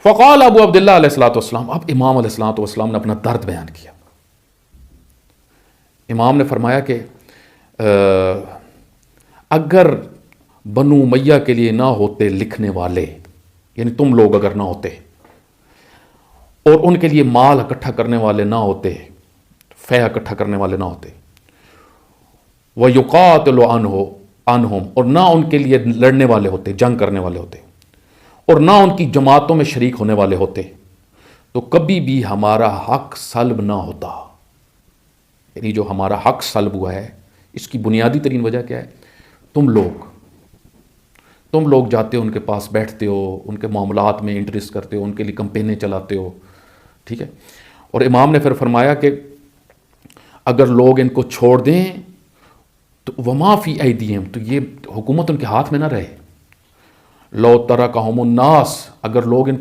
فقال ابو عبداللہ علیہ الصلوۃ والسلام، اب امام علیہ الصلوۃ والسلام نے اپنا درد بیان کیا. امام نے فرمایا کہ اگر بنو امیہ کے لیے نہ ہوتے لکھنے والے، یعنی تم لوگ اگر نہ ہوتے، اور ان کے لیے مال اکٹھا کرنے والے نہ ہوتے، فیح اکٹھا کرنے والے نہ ہوتے، وَيُقَاتِلُ عَنْهُمْ، اور نہ ان کے لیے لڑنے والے ہوتے، جنگ کرنے والے ہوتے، اور نہ ان کی جماعتوں میں شریک ہونے والے ہوتے، تو کبھی بھی ہمارا حق سلب نہ ہوتا. یعنی جو ہمارا حق سلب ہوا ہے، اس کی بنیادی ترین وجہ کیا ہے؟ تم لوگ جاتے ہو ان کے پاس، بیٹھتے ہو، ان کے معاملات میں انٹرسٹ کرتے ہو، ان کے لیے کمپینیں چلاتے ہو. ٹھیک ہے. اور امام نے پھر فرمایا کہ اگر لوگ ان کو چھوڑ دیں تو وما فی ایدیہم، تو یہ حکومت ان کے ہاتھ میں نہ رہے. لو ترکہم الناس، اگر لوگ ان